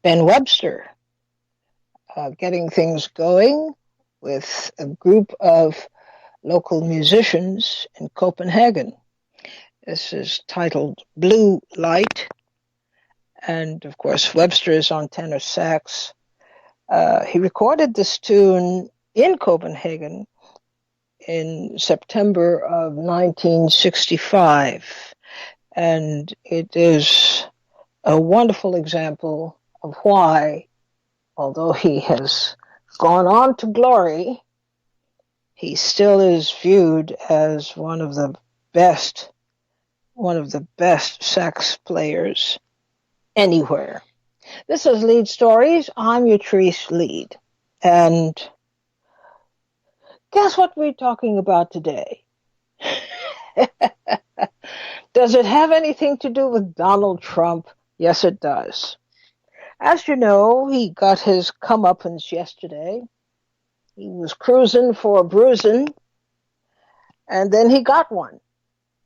Ben Webster, getting things going with a group of local musicians in Copenhagen. This is titled Blue Light, and of course, Webster is on tenor sax. He recorded this tune in Copenhagen in September of 1965, and it is a wonderful example of why, although he has gone on to glory, he still is viewed as best, one of the best sax players anywhere. This is Leid Stories. I'm Utrice Leid. And guess what we're talking about today? Does it have anything to do with Donald Trump? Yes, it does. As you know, he got his comeuppance yesterday. He was cruising for a bruising, and then he got one.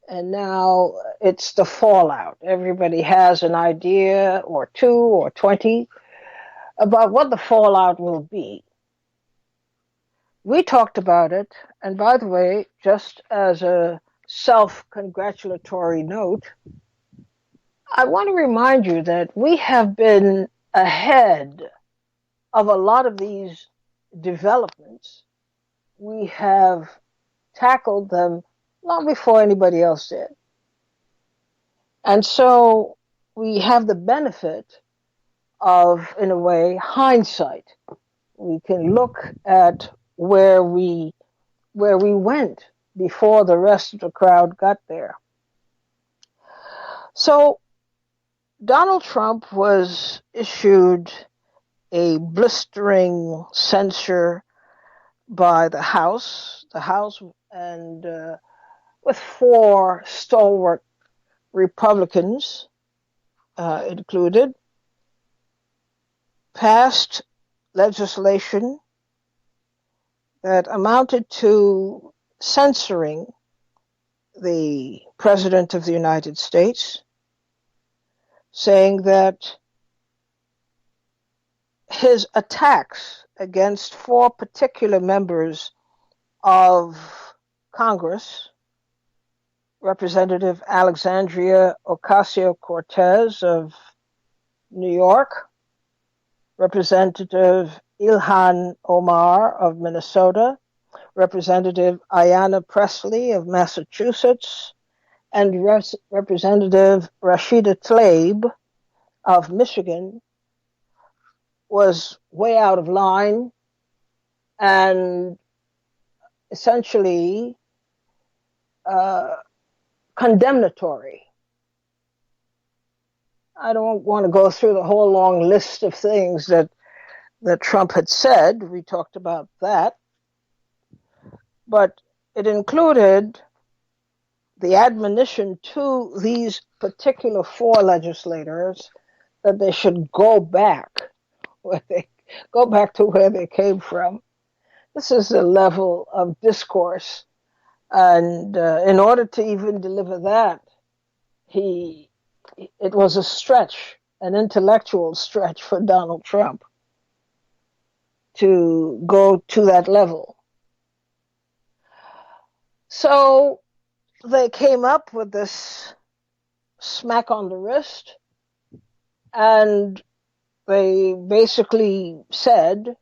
And now it's the fallout. Everybody has an idea or two or 20 about what the fallout will be. We talked about it, and by the way, just as a self-congratulatory note, I want to remind you that we have been ahead of a lot of these developments. We have tackled them long before anybody else did. And so we have the benefit of, in a way, hindsight. We can look at where we went before the rest of the crowd got there. So Donald Trump was issued a blistering censure by the House, and with four stalwart Republicans included, passed legislation that amounted to censoring the President of the United States, saying that his attacks against four particular members of Congress, Representative Alexandria Ocasio-Cortez of New York, Representative Ilhan Omar of Minnesota, Representative Ayanna Pressley of Massachusetts, and Representative Rashida Tlaib of Michigan, was way out of line and essentially condemnatory. I don't want to go through the whole long list of things that Trump had said. We talked about that. But it included the admonition to these particular four legislators that they should go back to where they came from. This is a level of discourse, and in order to even deliver that, it was a stretch, an intellectual stretch for Donald Trump to go to that level. So they came up with this smack on the wrist, and they basically said,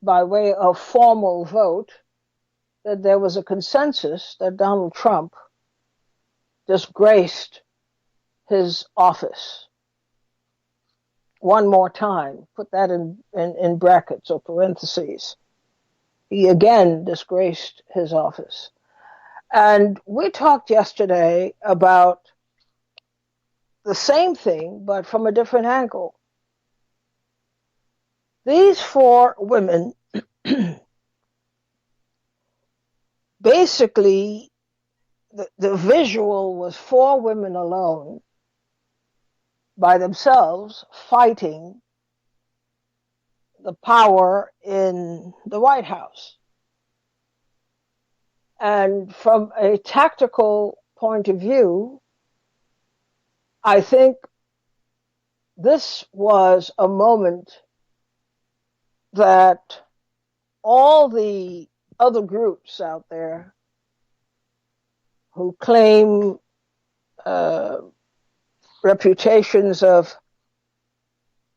by way of formal vote, that there was a consensus that Donald Trump disgraced his office. One more time, put that in brackets or parentheses. He again disgraced his office. And we talked yesterday about the same thing, but from a different angle. These four women, basically, the visual was four women alone by themselves fighting the power in the White House. And from a tactical point of view, I think this was a moment that all the other groups out there who claim uh, reputations of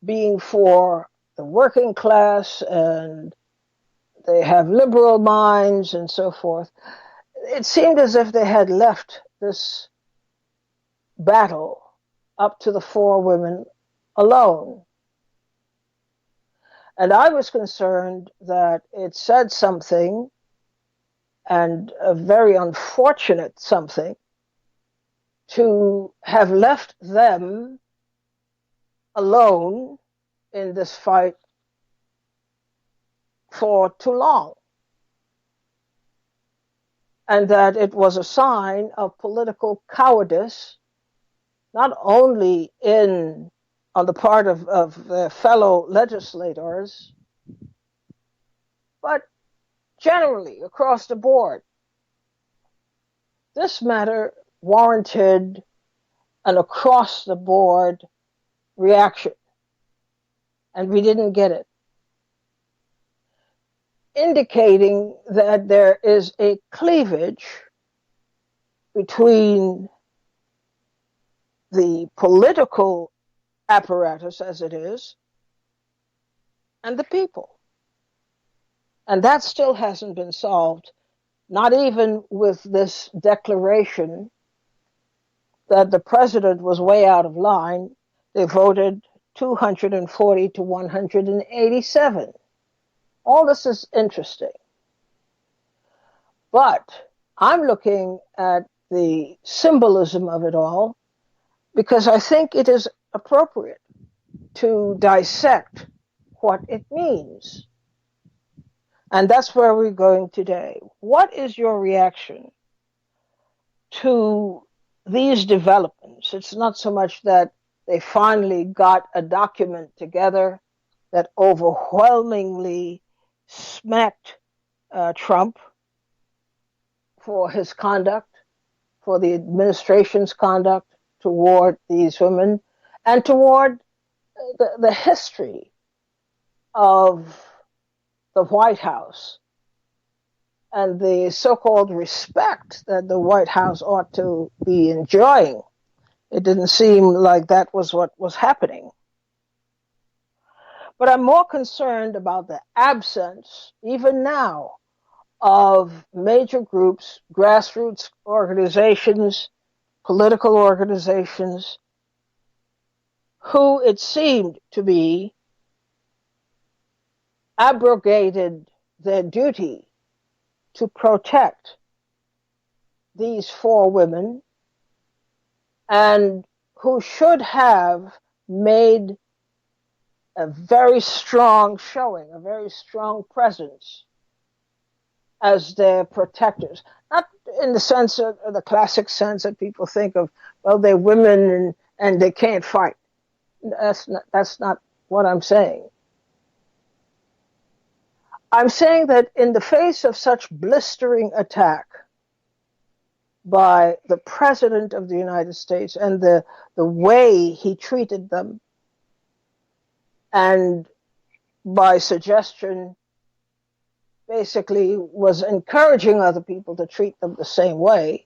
being for the working class and they have liberal minds and so forth, it seemed as if they had left this battle up to the four women alone. And I was concerned that it said something, and a very unfortunate something, to have left them alone in this fight for too long. And that it was a sign of political cowardice, not only on the part of their fellow legislators, but generally across the board. This matter warranted an across-the-board reaction, and we didn't get it, indicating that there is a cleavage between the political apparatus, as it is, and the people. And that still hasn't been solved, not even with this declaration that the president was way out of line. They voted 240 to 187. All this is interesting. But I'm looking at the symbolism of it all because I think it is appropriate to dissect what it means. And that's where we're going today. What is your reaction to these developments? It's not so much that they finally got a document together that overwhelmingly smacked Trump for his conduct, for the administration's conduct toward these women, and toward the history of the White House and the so-called respect that the White House ought to be enjoying. It didn't seem like that was what was happening. But I'm more concerned about the absence, even now, of major groups, grassroots organizations, political organizations, who it seemed to be abrogated their duty to protect these four women and who should have made a very strong showing, a very strong presence as their protectors. Not in the sense of the classic sense that people think of, well, they're women and they can't fight. That's not what I'm saying. I'm saying that in the face of such blistering attack by the President of the United States and the way he treated them, and by suggestion basically was encouraging other people to treat them the same way,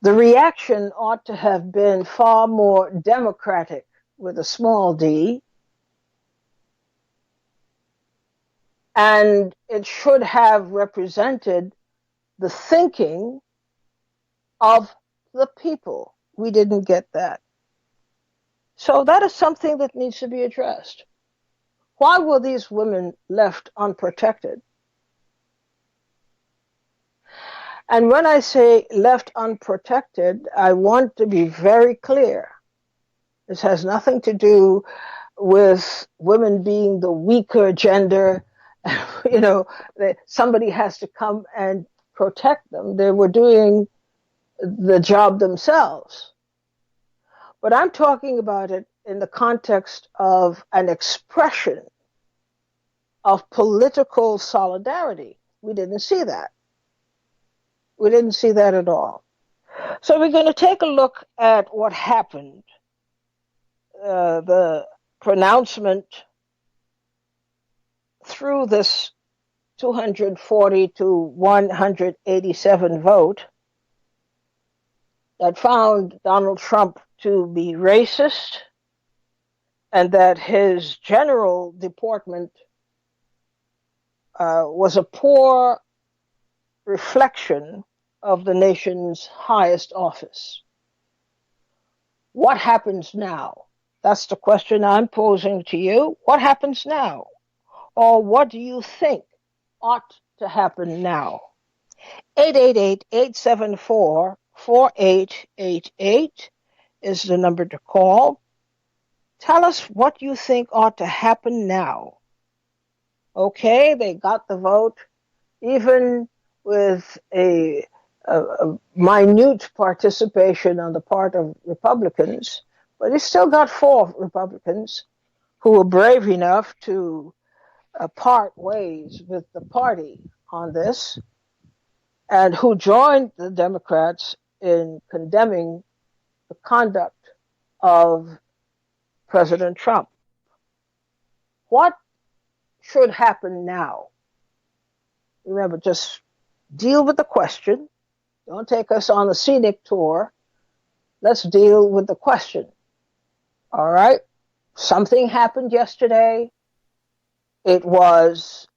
the reaction ought to have been far more democratic with a small d, and it should have represented the thinking of the people. We didn't get that. So that is something that needs to be addressed. Why were these women left unprotected? And when I say left unprotected, I want to be very clear. This has nothing to do with women being the weaker gender. Somebody has to come and protect them. They were doing the job themselves. But I'm talking about it in the context of an expression of political solidarity. We didn't see that. We didn't see that at all. So we're going to take a look at what happened the pronouncement through this 240 to 187 vote that found Donald Trump to be racist and that his general deportment was a poor reflection of the nation's highest office. What happens now? That's the question I'm posing to you. What happens now? Or what do you think ought to happen now? 888-874-4888 is the number to call. Tell us what you think ought to happen now. Okay, they got the vote, even with a minute participation on the part of Republicans, but he still got 4 Republicans who were brave enough to part ways with the party on this and who joined the Democrats in condemning the conduct of President Trump. What should happen now? Remember, just deal with the question. Don't take us on a scenic tour. Let's deal with the question. All right? Something happened yesterday. It was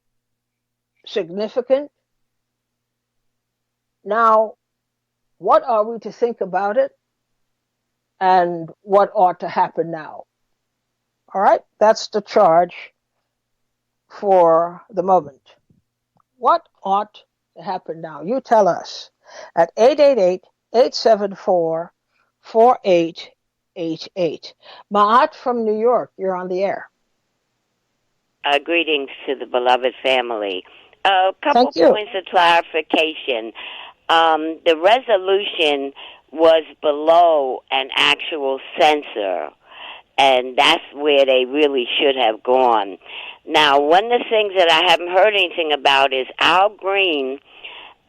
significant. Now, what are we to think about it? And what ought to happen now? All right? That's the charge for the moment. What ought to happen now? You tell us at 888-874-4888. Ma'at from New York, you're on the air. Greetings to the beloved family. A couple points of clarification. The resolution was below an actual censor, and that's where they really should have gone. Now, one of the things that I haven't heard anything about is Al Green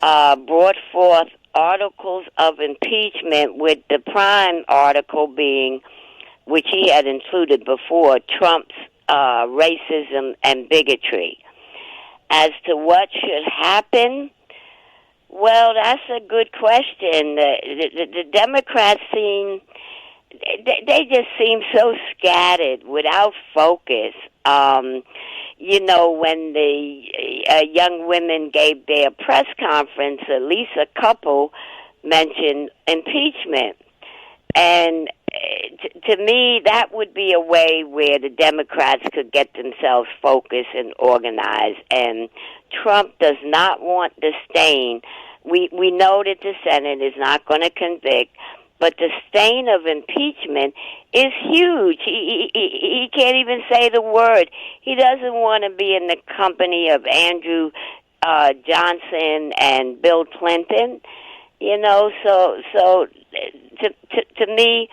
brought forth articles of impeachment, with the prime article being, which he had included before, Trump's racism and bigotry. As to what should happen, well, that's a good question. The Democrats seem, they just seem so scattered, without focus. You know, when the young women gave their press conference, at least a couple mentioned impeachment. And to me, that would be a way where the Democrats could get themselves focused and organized. And Trump does not want the stain. We know that the Senate is not going to convict, but the stain of impeachment is huge. He can't even say the word. He doesn't want to be in the company of Andrew Johnson and Bill Clinton. You know, so to me,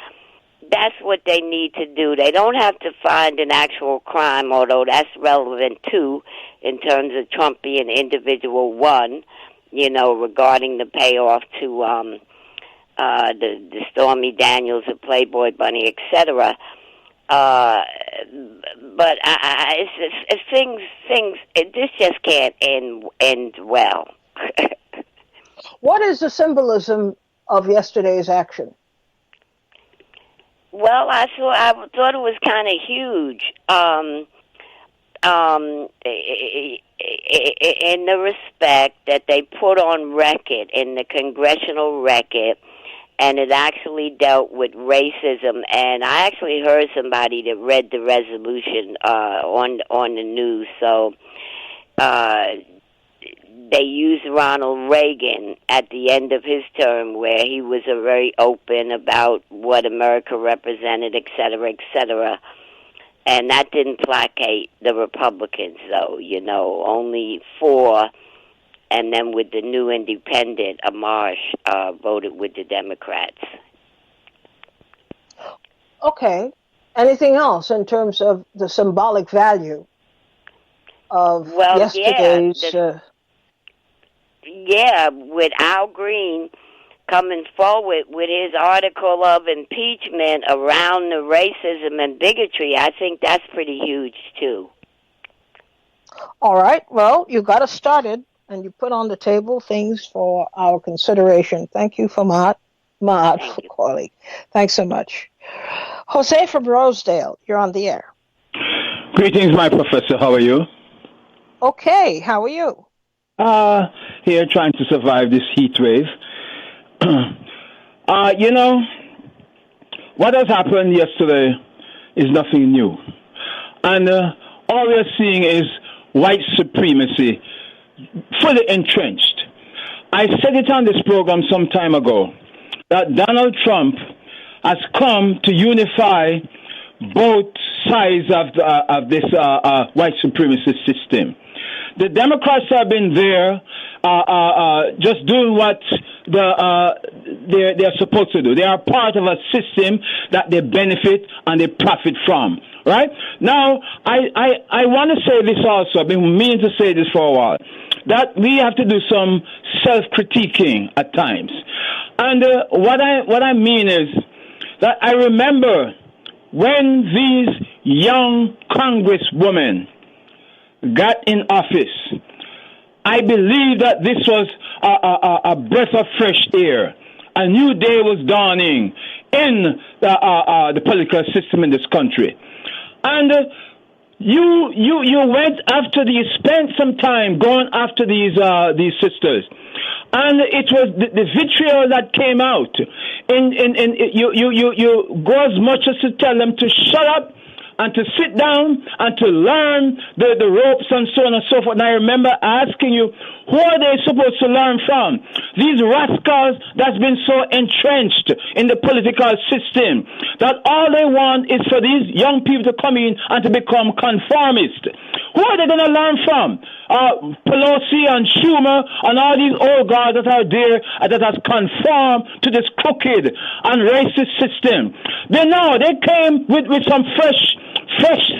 that's what they need to do. They don't have to find an actual crime, although that's relevant too, in terms of Trump being individual one, you know, regarding the payoff to the Stormy Daniels, the Playboy Bunny, etc. But it's things. This just can't end well. What is the symbolism of yesterday's action? Well, I thought it was kind of huge. In the respect that they put on record in the congressional record, and it actually dealt with racism. And I actually heard somebody that read the resolution on the news. So they used Ronald Reagan at the end of his term, where he was very open about what America represented, et cetera, et cetera. And that didn't placate the Republicans, though, you know, only 4. And then with the new independent, Amash voted with the Democrats. Okay. Anything else in terms of the symbolic value of yesterday's... Yeah, with Al Green coming forward with his article of impeachment around the racism and bigotry, I think that's pretty huge, too. All right. Well, you got us started, and you put on the table things for our consideration. Thank you for Maat for calling. Thanks so much. Jose from Rosedale, you're on the air. Greetings, my professor. How are you? Okay. How are you? Here trying to survive this heat wave. What has happened yesterday is nothing new. And all we're seeing is white supremacy fully entrenched. I said it on this program some time ago that Donald Trump has come to unify both sides of this white supremacy system. The Democrats have been there just doing what they're supposed to do. They are part of a system that they benefit and they profit from. Right? Now, I want to say this also. I've been meaning to say this for a while. That we have to do some self-critiquing at times. And what I mean is that I remember when these young congresswomen got in office, I believe that this was a breath of fresh air. A new day was dawning in the political system in this country. And you went after you spent some time going after these sisters, and it was the vitriol that came out. You go as much as to tell them to shut up and to sit down and to learn the ropes and so on and so forth. And I remember asking you, who are they supposed to learn from? These rascals that's been so entrenched in the political system that all they want is for these young people to come in and to become conformist. Who are they going to learn from? Pelosi and Schumer and all these old guys that are there that has conformed to this crooked and racist system. They came with some fresh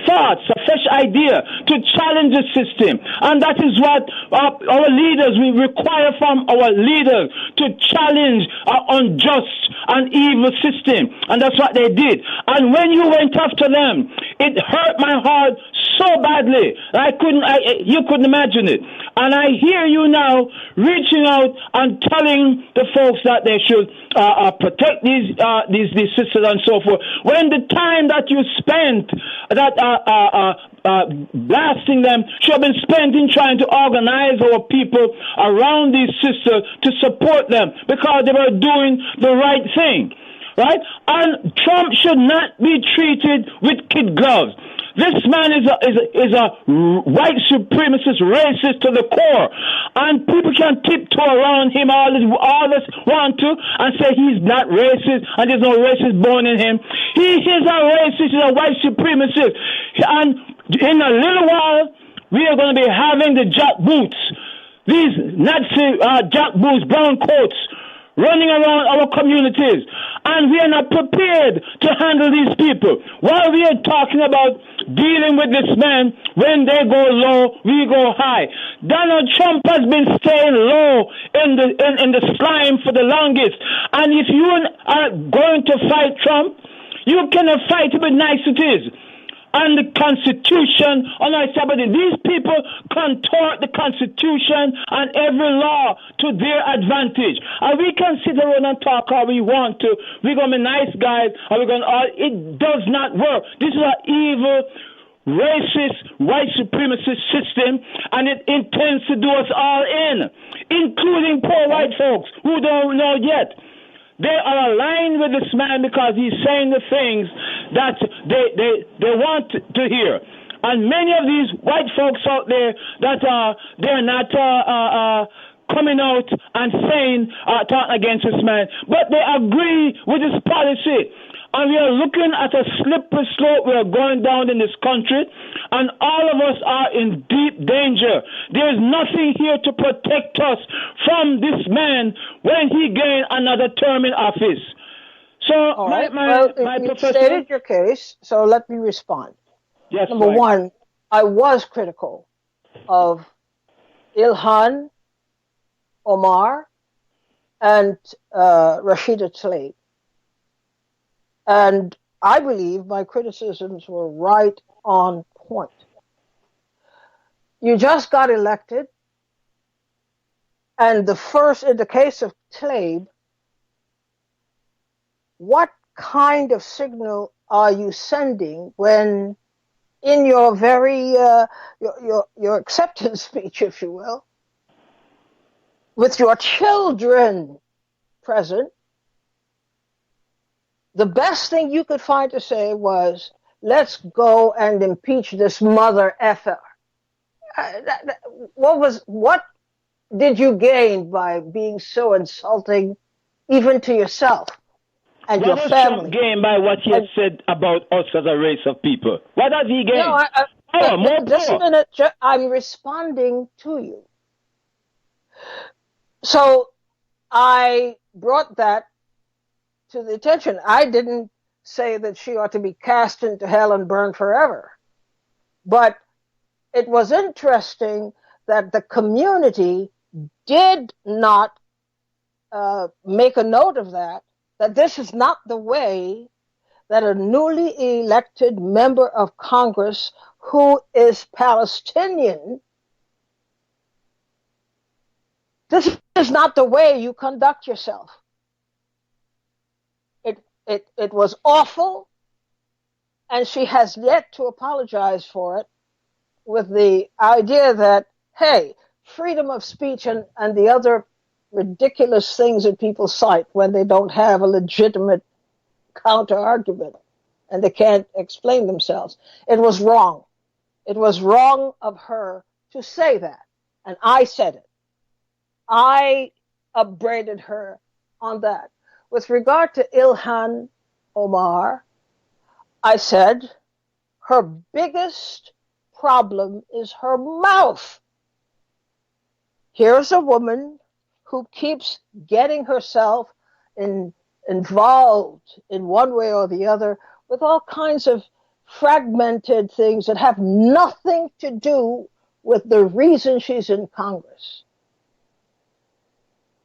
thoughts, a fresh idea to challenge the system. And that is what our leaders, we require from our leaders to challenge our unjust and evil system. And that's what they did. And when you went after them, it hurt my heart so badly. You couldn't imagine it. And I hear you now reaching out and telling the folks that they should protect these sisters and so forth. When the time that you spent blasting them should have been spent in trying to organize our people around these sisters to support them because they were doing the right thing. Right? And Trump should not be treated with kid gloves. This man is a white supremacist racist to the core, and people can tiptoe around him all this want to and say he's not racist and there's no racist born in him. He is a racist, he's a white supremacist, and in a little while we are going to be having the jackboots, these Nazi jackboots, brown coats, running around our communities, and we are not prepared to handle these people. While we are talking about dealing with this man, when they go low, we go high. Donald Trump has been staying low in the slime for the longest, and if you are going to fight Trump, you cannot fight with niceties. And the Constitution, these people contort the Constitution and every law to their advantage. And we can sit around and talk how we want to. We're going to be nice guys. It does not work. This is an evil, racist, white supremacist system, and it intends to do us all in, including poor white folks who don't know yet. They are aligned with this man because he's saying the things that they want to hear. And many of these white folks out there that they're not coming out and saying talking against this man, but they agree with his policy. And we are looking at a slippery slope we are going down in this country, and all of us are in deep danger. There is nothing here to protect us from this man when he gains another term in office. So, all right. My professor, you stated your case, so let me respond. Yes, Number one, I was critical of Ilhan Omar and Rashida Tlaib. And I believe my criticisms were right on point. You just got elected, and in the case of Tlaib, what kind of signal are you sending when in your very your acceptance speech, if you will, with your children present, the best thing you could find to say was, let's go and impeach this mother effer. What did you gain by being so insulting even to yourself and your What does family? Trump gain by what he has said about us as a race of people? What does he gain? No, More just a power. minute. I'm responding to you. So I brought that to the attention. I didn't say that she ought to be cast into hell and burned forever. But it was interesting that the community did not make a note of that this is not the way that a newly elected member of Congress who is Palestinian, this is not the way you conduct yourself. It was awful, and she has yet to apologize for it, with the idea that, hey, freedom of speech and the other ridiculous things that people cite when they don't have a legitimate counter argument and they can't explain themselves. It was wrong. It was wrong of her to say that. And I said it. I upbraided her on that. With regard to Ilhan Omar, I said her biggest problem is her mouth. Here's a woman who keeps getting herself involved in one way or the other with all kinds of fragmented things that have nothing to do with the reason she's in Congress.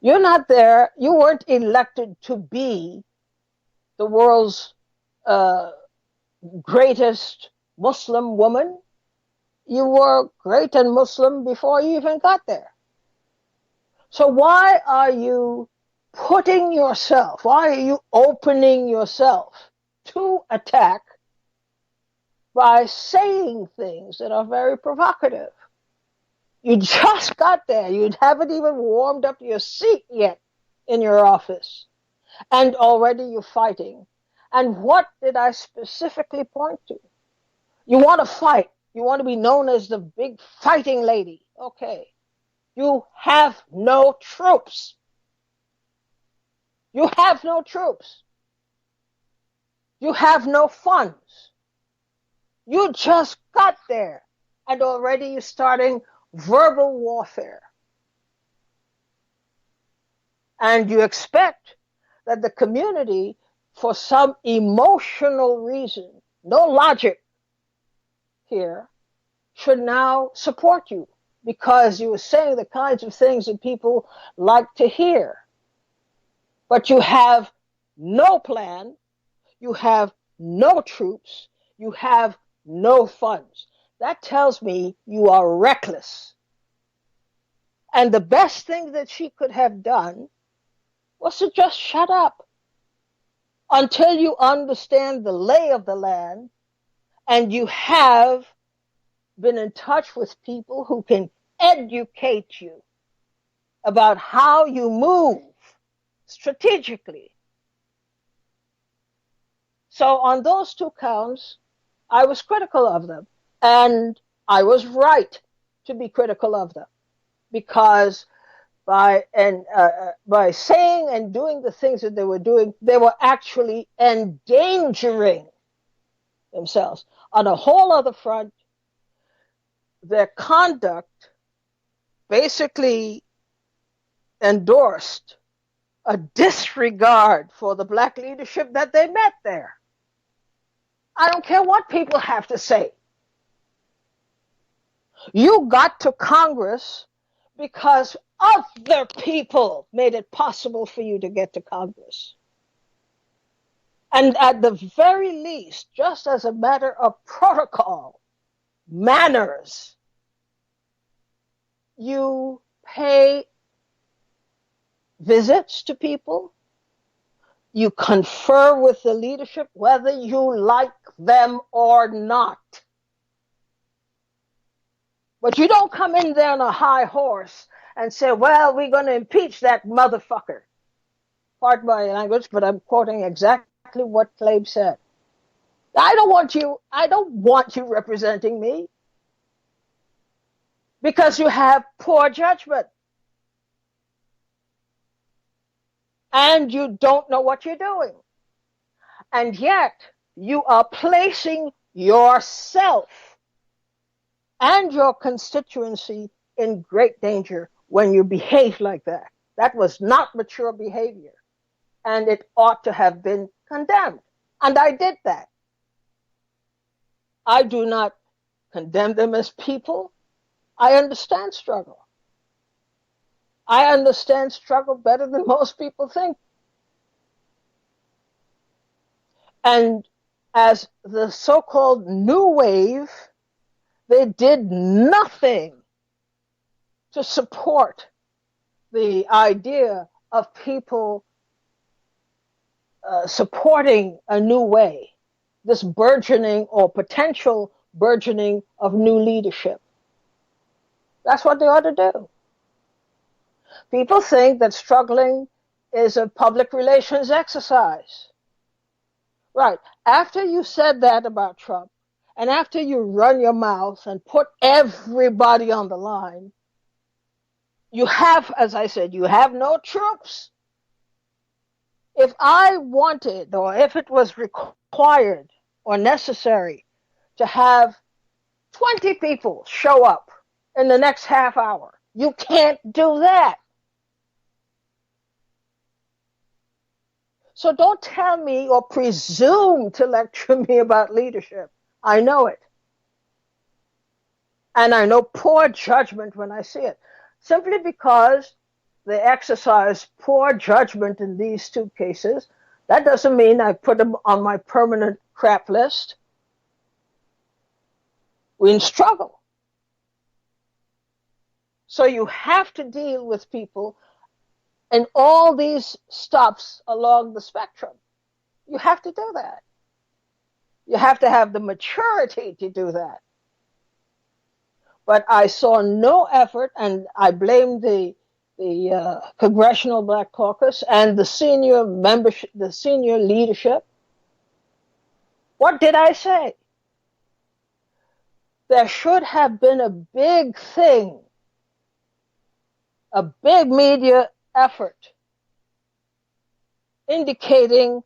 You're not there. You weren't elected to be the world's greatest Muslim woman. You were great and Muslim before you even got there. So why are you putting yourself, why are you opening yourself to attack by saying things that are very provocative? You just got there. You haven't even warmed up your seat yet in your office. And already you're fighting. And what did I specifically point to? You want to fight. You want to be known as the big fighting lady. Okay. You have no troops. You have no troops. You have no funds. You just got there. And already you're starting verbal warfare. And you expect that the community, for some emotional reason, no logic here, should now support you because you were saying the kinds of things that people like to hear. But you have no plan, you have no troops, you have no funds. That tells me you are reckless. And the best thing that she could have done was to just shut up until you understand the lay of the land and you have been in touch with people who can educate you about how you move strategically. So on those two counts, I was critical of them. And I was right to be critical of them, because by saying and doing the things that they were doing, they were actually endangering themselves. On a whole other front, their conduct basically endorsed a disregard for the black leadership that they met there. I don't care what people have to say. You got to Congress because Other people made it possible for you to get to Congress. And at the very least, just as a matter of protocol, manners, you pay visits to people, you confer with the leadership, whether you like them or not. But you don't come in there on a high horse and say, well, we're going to impeach that motherfucker. Pardon my language, but I'm quoting exactly what Clabe said. I don't want you representing me because you have poor judgment and you don't know what you're doing. And yet you are placing yourself and your constituency in great danger when you behave like that. That was not mature behavior, and it ought to have been condemned. And I did that. I do not condemn them as people. I understand struggle. I understand struggle better than most people think. And as the so-called new wave, they did nothing to support the idea of people supporting a new way, this burgeoning or potential burgeoning of new leadership. That's what they ought to do. People think that struggling is a public relations exercise. Right. After you said that about Trump, and after you run your mouth and put everybody on the line, you have, as I said, you have no troops. If I wanted, or if it was required or necessary to have 20 people show up in the next half hour, you can't do that. So don't tell me or presume to lecture me about leadership. I know it. And I know poor judgment when I see it. Simply because they exercise poor judgment in these two cases, that doesn't mean I put them on my permanent crap list. We're in struggle. So you have to deal with people in all these stops along the spectrum. You have to do that. You have to have the maturity to do that. But I saw no effort, and I blame the Congressional Black Caucus and the senior membership, the senior leadership. What did I say? There should have been a big thing, a big media effort indicating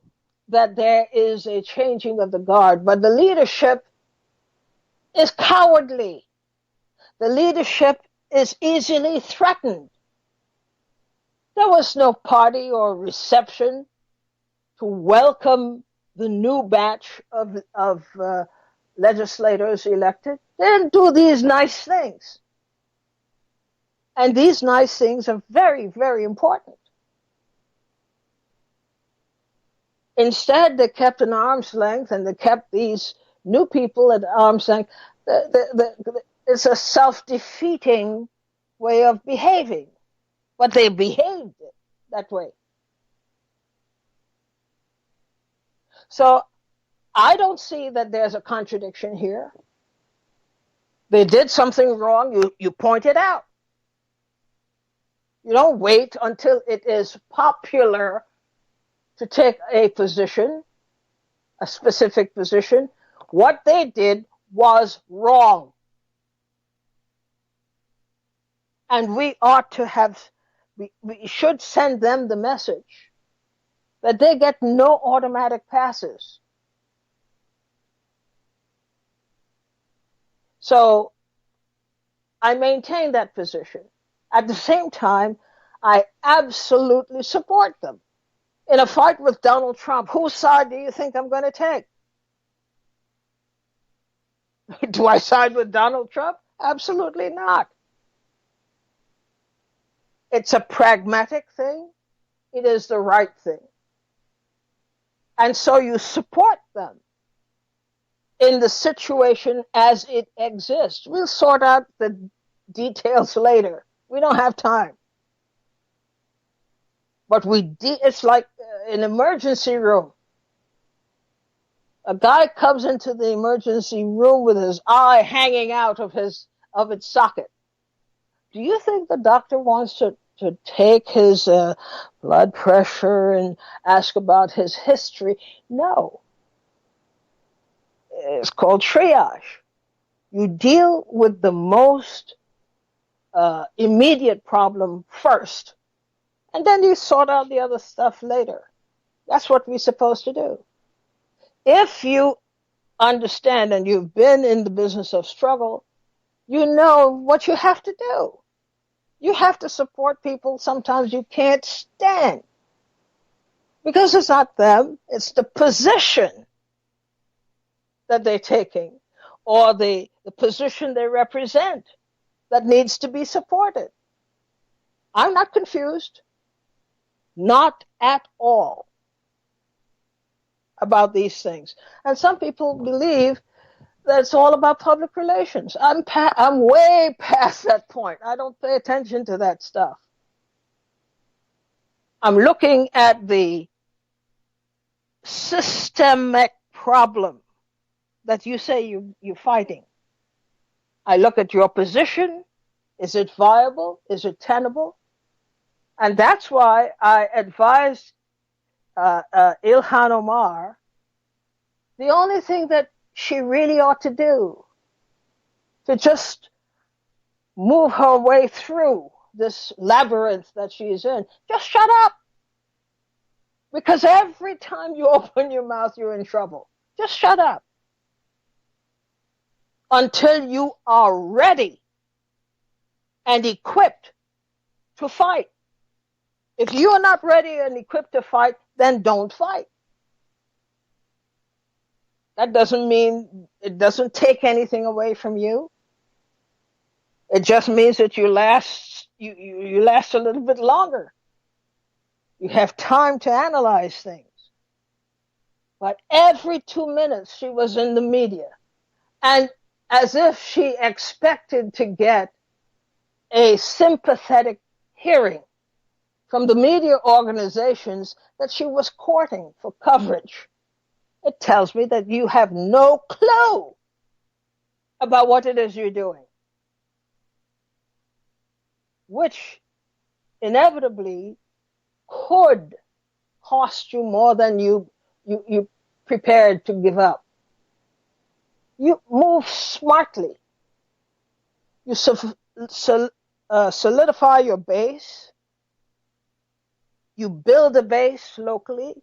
that there is a changing of the guard, but the leadership is cowardly. The leadership is easily threatened. There was no party or reception to welcome the new batch of legislators elected. They didn't do these nice things. And these nice things are very, very important. Instead, they kept an arm's length, and they kept these new people at arm's length. It's a self-defeating way of behaving, but they behaved that way. So I don't see that there's a contradiction here. They did something wrong, you point it out. You don't wait until it is popular to take a position, a specific position. What they did was wrong. And we ought to have, we should send them the message that they get no automatic passes. So I maintain that position. At the same time, I absolutely support them. In a fight with Donald Trump, whose side do you think I'm going to take? Do I side with Donald Trump? Absolutely not. It's a pragmatic thing. It is the right thing. And so you support them in the situation as it exists. We'll sort out the details later. We don't have time. But it's like an emergency room. A guy comes into the emergency room with his eye hanging out of its socket. Do you think the doctor wants to take his blood pressure and ask about his history? No. It's called triage. You deal with the most immediate problem first, and then you sort out the other stuff later. That's what we're supposed to do. If you understand and you've been in the business of struggle, you know what you have to do. You have to support people sometimes you can't stand. Because it's not them, it's the position that they're taking or the position they represent that needs to be supported. I'm not confused, not at all, about these things. And some people believe that it's all about public relations. I'm way past that point. I don't pay attention to that stuff. I'm looking at the systemic problem that you say you're fighting. I look at your position. Is it viable? Is it tenable? And that's why I advised Ilhan Omar, the only thing that she really ought to do to just move her way through this labyrinth that she's in, just shut up. Because every time you open your mouth, you're in trouble. Just shut up. Until you are ready and equipped to fight. If you are not ready and equipped to fight, then don't fight. That doesn't mean it doesn't take anything away from you. It just means that you last a little bit longer. You have time to analyze things. But every 2 minutes she was in the media, and as if she expected to get a sympathetic hearing from the media organizations that she was courting for coverage. It tells me that you have no clue about what it is you're doing, which inevitably could cost you more than you prepared to give up. You move smartly. You solidify your base. You build a base locally.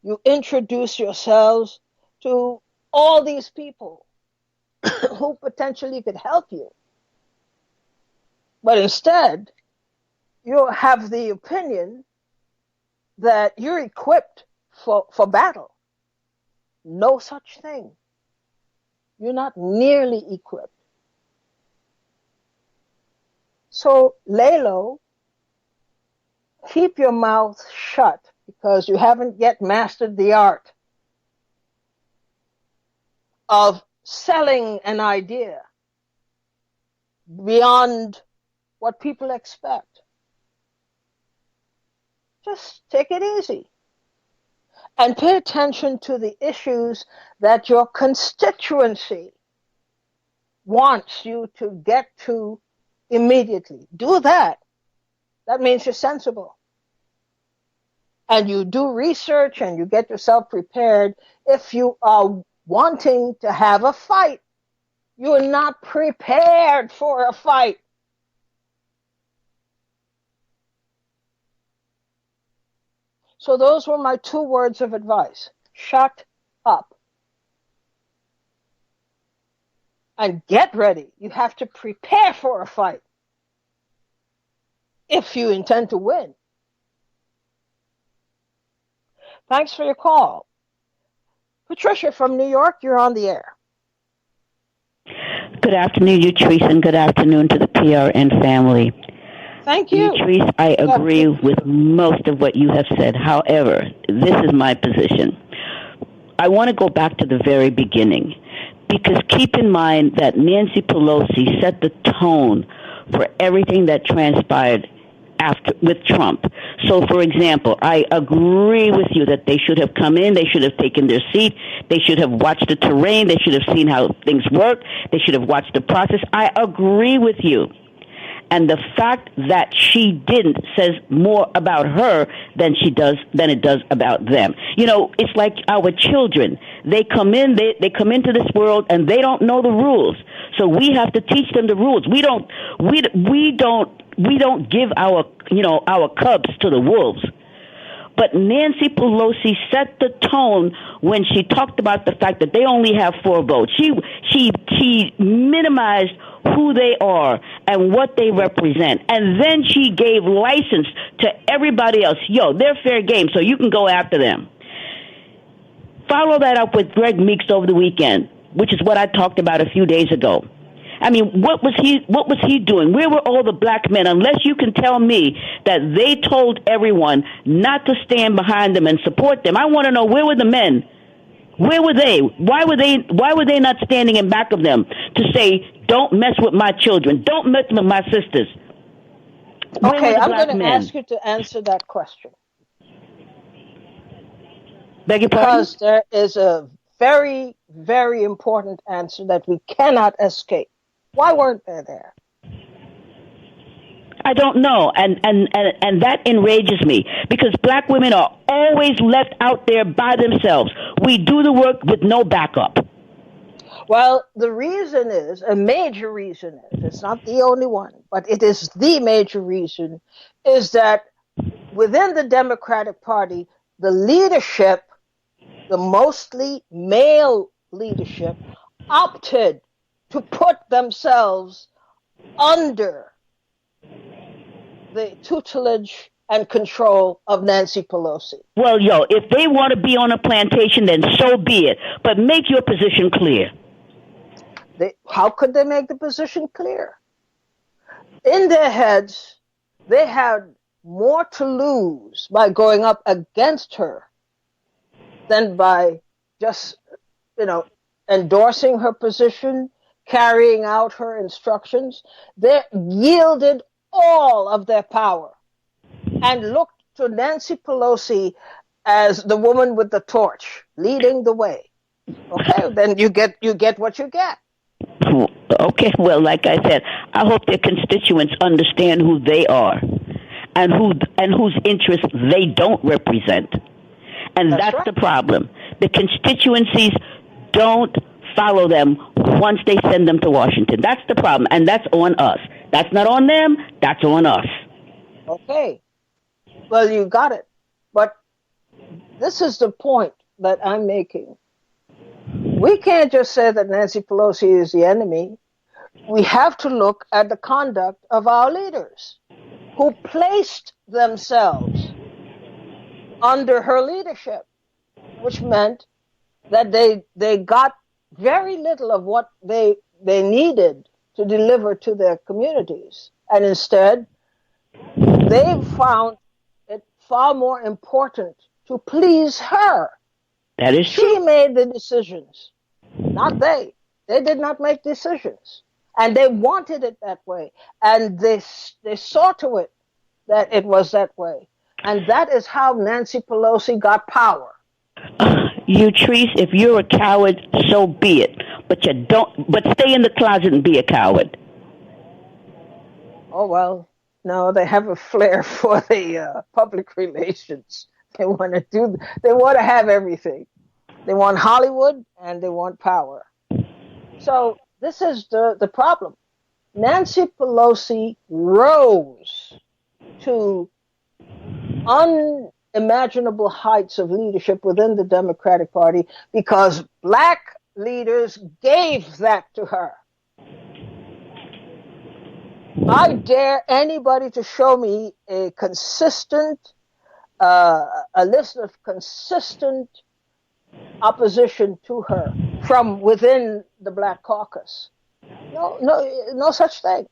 You introduce yourselves to all these people who potentially could help you. But instead, you have the opinion that you're equipped for battle. No such thing. You're not nearly equipped. So, lay low, keep your mouth shut, because you haven't yet mastered the art of selling an idea beyond what people expect. Just take it easy and pay attention to the issues that your constituency wants you to get to immediately. Do that. That means you're sensible. And you do research and you get yourself prepared. If you are wanting to have a fight, you're not prepared for a fight. So those were my 2 words of advice. Shut up. And get ready. You have to prepare for a fight if you intend to win. Thanks for your call. Patricia from New York, you're on the air. Good afternoon, Utrice, and good afternoon to the PRN family. Thank you. Yatrice, I agree with most of what you have said. However, this is my position. I want to go back to the very beginning, because keep in mind that Nancy Pelosi set the tone for everything that transpired after with Trump. So, for example, I agree with you that they should have come in, they should have taken their seat, they should have watched the terrain, they should have seen how things work, they should have watched the process. I agree with you. And the fact that she didn't says more about her than it does about them. You know, it's like our children. They come in, they come into this world and they don't know the rules. So we have to teach them the rules. We don't give our cubs to the wolves. But Nancy Pelosi set the tone when she talked about the fact that they only have 4 votes. She minimized who they are and what they represent. And then she gave license to everybody else. Yo, they're fair game, so you can go after them. Follow that up with Greg Meeks over the weekend, which is what I talked about a few days ago. I mean, what was he doing? Where were all the black men? Unless you can tell me that they told everyone not to stand behind them and support them. I want to know, where were the men? Where were they? Why were they not standing in back of them to say, don't mess with my children, don't mess with my sisters? Okay, I'm going to ask you to answer that question. Beg your pardon? Because there is a very, very important answer that we cannot escape. Why weren't they there? I don't know, and that enrages me, because black women are always left out there by themselves. We do the work with no backup. Well, the reason is, a major reason is, it's not the only one, but it is the major reason, is that within the Democratic Party, the leadership, the mostly male leadership, opted to put themselves under the tutelage and control of Nancy Pelosi. Well, if they want to be on a plantation, then so be it. But make your position clear. How could they make the position clear? In their heads, they had more to lose by going up against her than by just, endorsing her position, carrying out her instructions. They yielded all of their power and looked to Nancy Pelosi as the woman with the torch, leading the way. Okay, then you get what you get. Okay, well, like I said, I hope their constituents understand who they are and whose interests they don't represent. And that's right. The problem. The constituencies don't follow them once they send them to Washington. That's the problem, and that's on us. That's not on them, that's on us. Okay. Well, you got it. But this is the point that I'm making. We can't just say that Nancy Pelosi is the enemy. We have to look at the conduct of our leaders who placed themselves under her leadership, which meant that they got very little of what they needed to deliver to their communities. And instead, they found it far more important to please her. That is true. She made the decisions, not they. They did not make decisions. And they wanted it that way. And they saw to it that it was that way. And that is how Nancy Pelosi got power. Yatrice, if you're a coward, so be it. But stay in the closet and be a coward. Oh, well, no, they have a flair for the public relations. They want to have everything. They want Hollywood and they want power. So this is the problem. Nancy Pelosi rose to unimaginable heights of leadership within the Democratic Party because black leaders gave that to her. I dare anybody to show me a list of consistent opposition to her from within the Black Caucus. No such thing.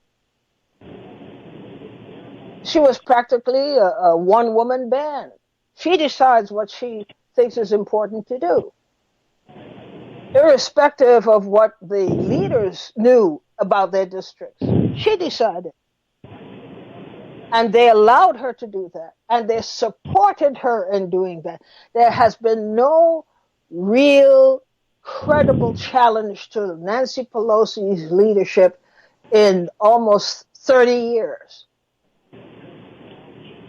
She was practically a one-woman band. She decides what she thinks is important to do, irrespective of what the leaders knew about their districts. She decided. And they allowed her to do that. And they supported her in doing that. There has been no real credible challenge to Nancy Pelosi's leadership in almost 30 years.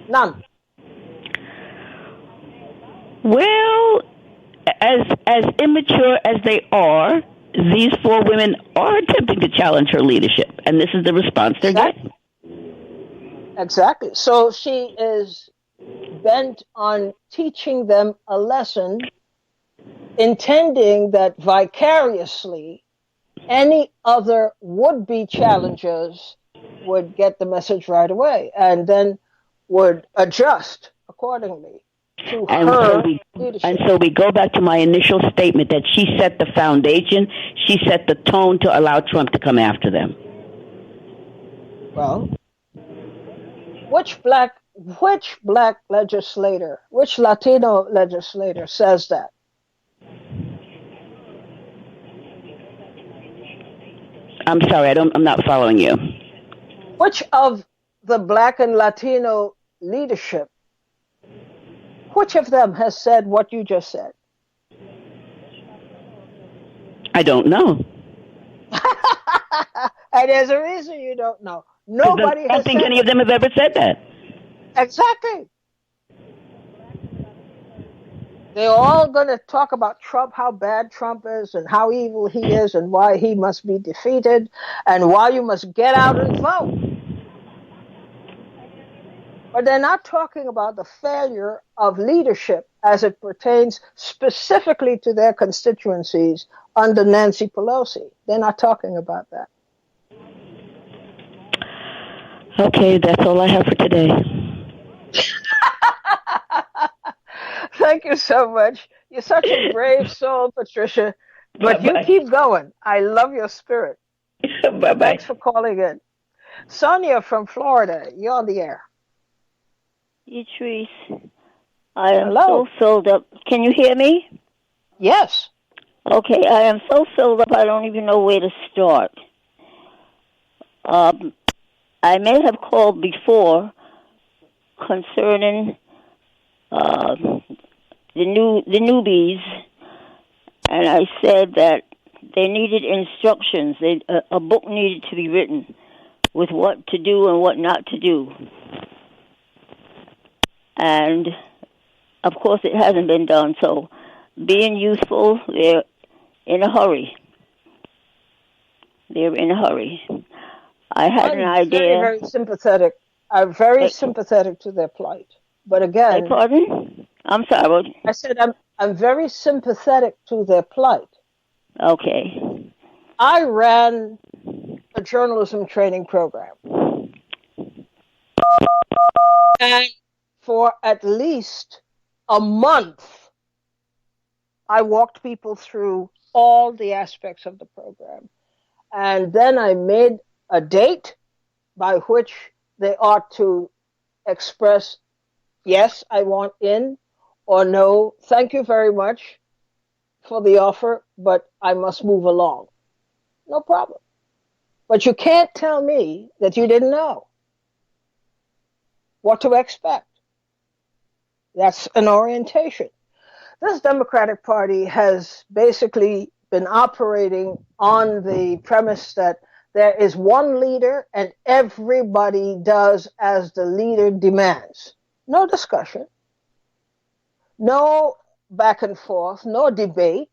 None. Well, as immature as they are, these four women are attempting to challenge her leadership, and this is the response they're getting. Exactly. So she is bent on teaching them a lesson, intending that vicariously any other would-be challengers would get the message right away and then would adjust accordingly to her leadership. And so we go back to my initial statement that she set the foundation, she set the tone to allow Trump to come after them. Well, which black legislator, which Latino legislator says that? I'm sorry, I'm not following you. Which of the black and Latino leadership, which of them has said what you just said? I don't know. And there's a reason you don't know. Nobody I don't think any of them have ever said that. Exactly. They're all going to talk about Trump, how bad Trump is, and how evil he is, and why he must be defeated, and why you must get out and vote. But they're not talking about the failure of leadership as it pertains specifically to their constituencies under Nancy Pelosi. They're not talking about that. Okay, that's all I have for today. Thank you so much. You're such a brave soul, Patricia. But Bye-bye. You keep going. I love your spirit. Bye-bye. Thanks for calling in. Sonia from Florida, you're on the air. Yatrice, I am so filled up. Can you hear me? Yes. Okay, I am so filled up I don't even know where to start. I may have called before concerning the newbies, and I said that they needed instructions. A book needed to be written with what to do and what not to do. And, of course, it hasn't been done. So being youthful, they're in a hurry. They're in a hurry. I had an idea. Very sympathetic. I'm very sympathetic to their plight. But again... Pardon? I'm sorry. I said I'm very sympathetic to their plight. Okay. I ran a journalism training program. And for at least a month, I walked people through all the aspects of the program. And then I made a date by which they ought to express, yes, I want in, or no, thank you very much for the offer, but I must move along. No problem. But you can't tell me that you didn't know what to expect. That's an orientation. This Democratic Party has basically been operating on the premise that there is one leader and everybody does as the leader demands. No discussion, no back and forth, no debate.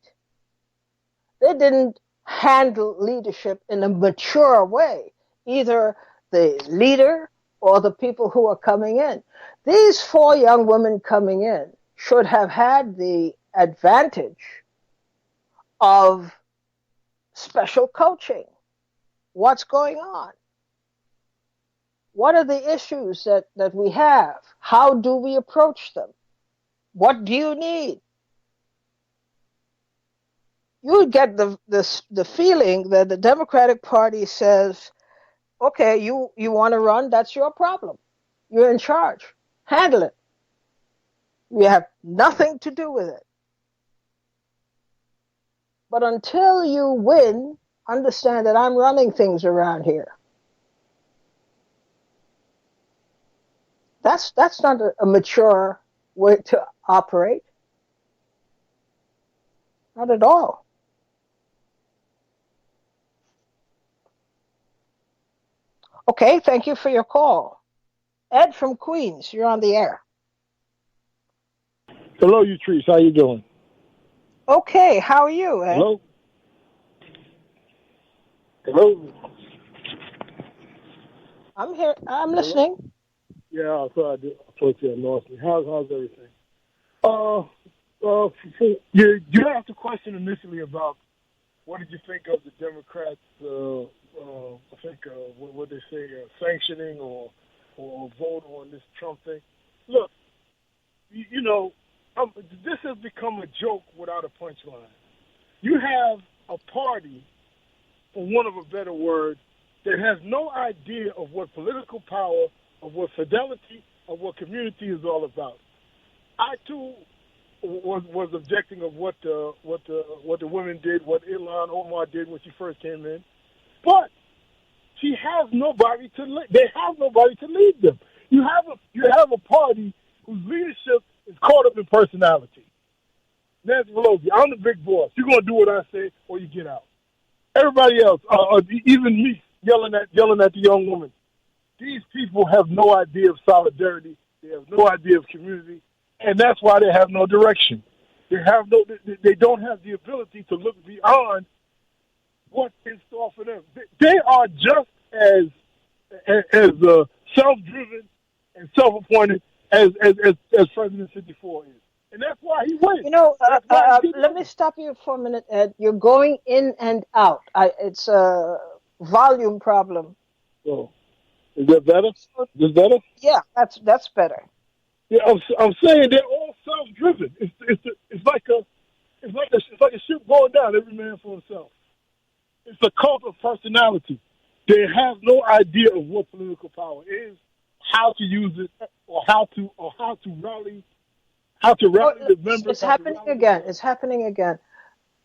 They didn't handle leadership in a mature way, either the leader or the people who are coming in. These four young women coming in should have had the advantage of special coaching. What's going on? What are the issues that we have? How do we approach them? What do you need? You get the feeling that the Democratic Party says, okay, you want to run, that's your problem. You're in charge. Handle it. You have nothing to do with it. But until you win, understand that I'm running things around here. That's not a mature way to operate. Not at all. Okay, thank you for your call. Ed from Queens, you're on the air. Hello, Utrice. How you doing? Okay, how are you, Ed? Hello? Hello? I'm here. I'm listening. Yeah, I thought you had lost me. How's everything? You asked a question initially about what did you think of the Democrats, I think, what they say, sanctioning or vote on this Trump thing. Look, this has become a joke without a punchline. You have a party, for want of a better word, that has no idea of what political power, of what fidelity, of what community is all about. I too was objecting of what the women did, what Ilhan Omar did when she first came in, but she has nobody to. They have nobody to lead them. You have a party whose leadership is caught up in personality. Nancy Pelosi, I'm the big boss. You're gonna do what I say, or you get out. Everybody else, even me, yelling at the young woman. These people have no idea of solidarity. They have no idea of community, and that's why they have no direction. They don't have the ability to look beyond what's in store for them. They are just as self-driven and self-appointed as President 54 is, and that's why he wins. Let me stop you for a minute, Ed. You're going in and out. It's a volume problem. So, is that better? Is this better? Yeah, that's better. Yeah, I'm saying they're all self-driven. It's like a ship going down, every man for himself. It's a cult of personality. They have no idea of what political power is, how to use it, or how to rally the members. It's happening again. It's happening again.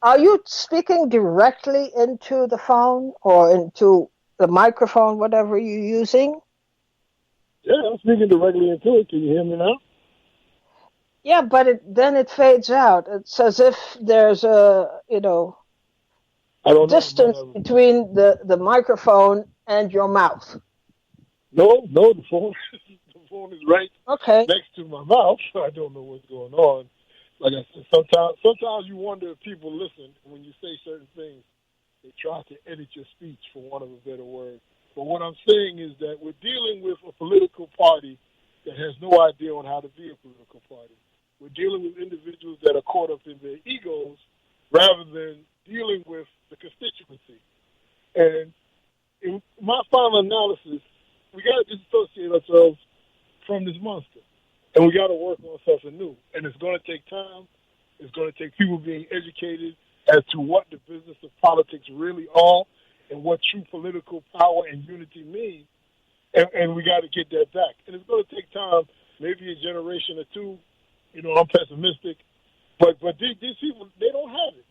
Are you speaking directly into the phone or into the microphone, whatever you're using? Yeah, I'm speaking directly into it. Can you hear me now? Yeah, but then it fades out. It's as if there's a distance between the microphone and your mouth. No, the phone is right next to my mouth. I don't know what's going on. Like I said, sometimes you wonder if people listen when you say certain things. They try to edit your speech, for want of a better word. But what I'm saying is that we're dealing with a political party that has no idea on how to be a political party. We're dealing with individuals that are caught up in their egos rather than dealing with the constituency. And in my final analysis, we got to disassociate ourselves from this monster. And we got to work on something new. And it's going to take time. It's going to take people being educated as to what the business of politics really are and what true political power and unity means. And we got to get that back. And it's going to take time, maybe a generation or two. I'm pessimistic. But these people, they don't have it.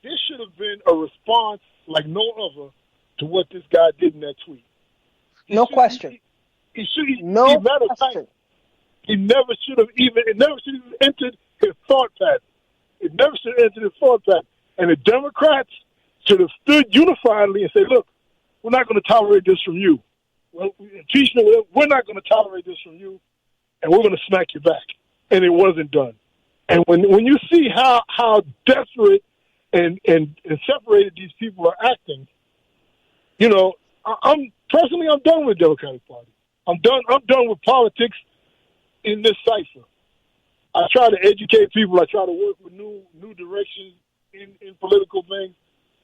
This should have been a response like no other to what this guy did in that tweet. No question. He never should have even entered his thought pattern. It never should have entered his thought pattern. And the Democrats should have stood unifiedly and said, look, we're not going to tolerate this from you. Well, we're not going to tolerate this from you, and we're going to smack you back. And it wasn't done. And when you see how desperate and separated these people are acting, I'm done with the Democratic Party. I'm done with politics in this cipher. I try to educate people. I try to work with new directions in political things.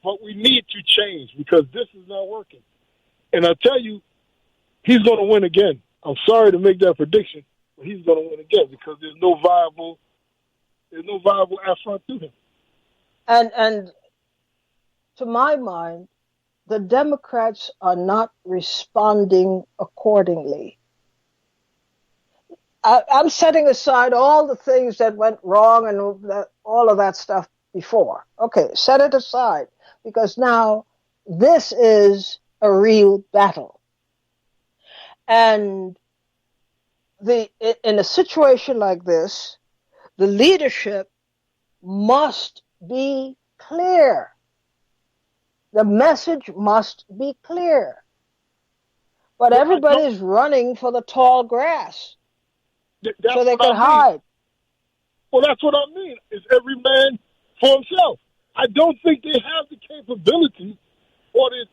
But we need to change because this is not working. And I tell you, he's going to win again. I'm sorry to make that prediction, but he's going to win again because there's no viable affront to him. And to my mind, the Democrats are not responding accordingly. I'm setting aside all the things that went wrong and all of that stuff before. Okay, set it aside because now this is a real battle. And in a situation like this, the leadership must be clear. The message must be clear. But everybody's running for the tall grass so they can hide. Well, that's what I mean. It's every man for himself. I don't think they have the capability or the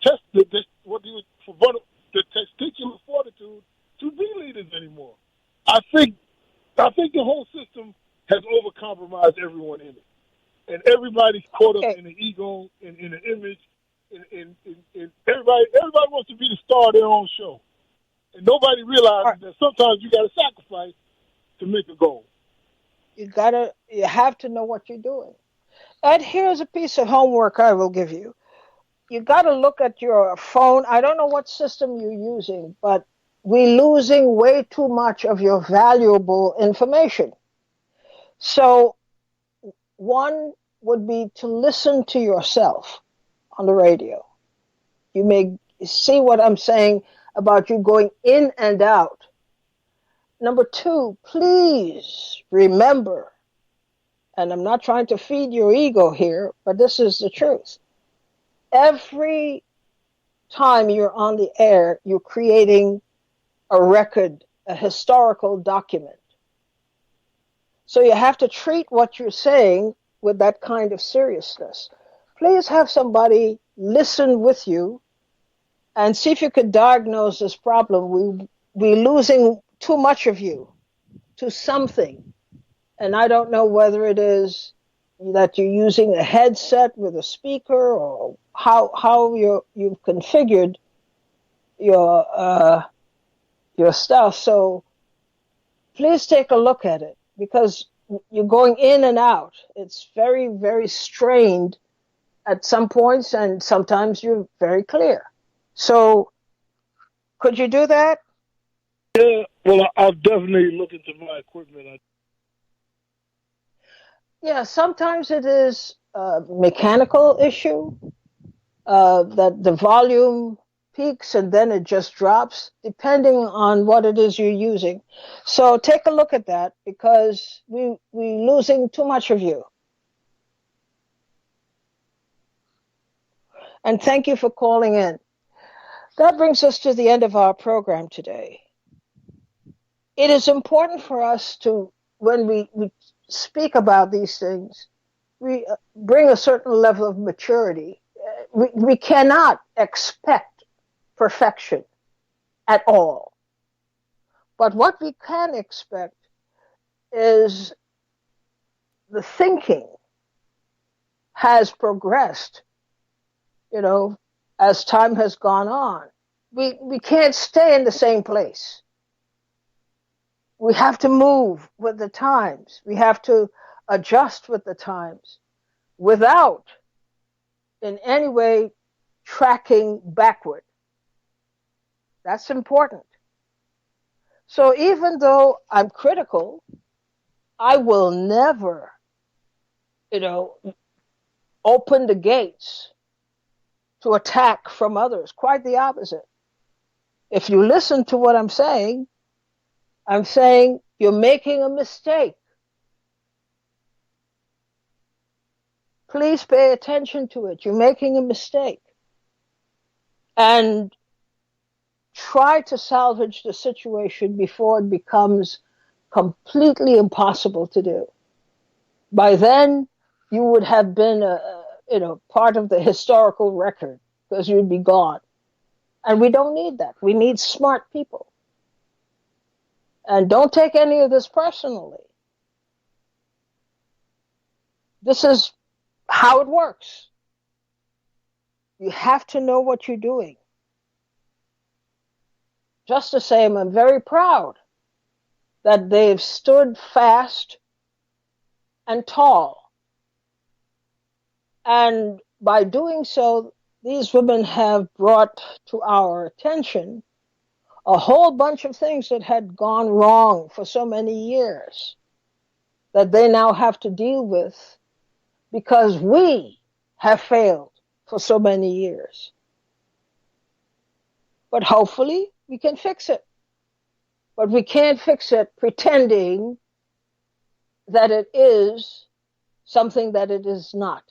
testicular fortitude to be leaders anymore. I think the whole system has overcompromised everyone in it, and everybody's caught up in the ego, in the image, in everybody wants to be the star of their own show, and nobody realizes that sometimes you got to sacrifice to make a goal. You have to know what you're doing. And here's a piece of homework I will give you. You got to look at your phone. I don't know what system you're using, but we're losing way too much of your valuable information. So one would be to listen to yourself on the radio. You may see what I'm saying about you going in and out. Number two, please remember, and I'm not trying to feed your ego here, but this is the truth. Every time you're on the air, you're creating a record, a historical document. So you have to treat what you're saying with that kind of seriousness. Please have somebody listen with you and see if you could diagnose this problem. We're losing too much of you to something. And I don't know whether it is that you're using a headset with a speaker or how you've configured your stuff. So please take a look at it because you're going in and out. It's very, very strained at some points, and sometimes you're very clear. So could you do that? Yeah, well, I'll definitely look into my equipment. Yeah, sometimes it is a mechanical issue that the volume peaks and then it just drops, depending on what it is you're using. So take a look at that because we're losing too much of you. And thank you for calling in. That brings us to the end of our program today. It is important for us to, when we speak about these things, we bring a certain level of maturity. We cannot expect perfection at all. But what we can expect is the thinking has progressed, as time has gone on. We can't stay in the same place. We have to move with the times. We have to adjust with the times without in any way tracking backward. That's important. So even though I'm critical, I will never, open the gates to attack from others. Quite the opposite. If you listen to what I'm saying you're making a mistake. Please pay attention to it. You're making a mistake. And try to salvage the situation before it becomes completely impossible to do. By then, you would have been part of the historical record because you'd be gone. And we don't need that. We need smart people. And don't take any of this personally. This is how it works. You have to know what you're doing. Just the same, I'm very proud that they've stood fast and tall. And by doing so, these women have brought to our attention a whole bunch of things that had gone wrong for so many years that they now have to deal with because we have failed for so many years. But hopefully we can fix it. But we can't fix it pretending that it is something that it is not.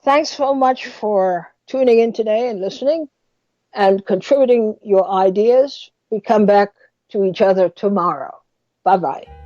Thanks so much for tuning in today and listening and contributing your ideas. We come back to each other tomorrow. Bye-bye.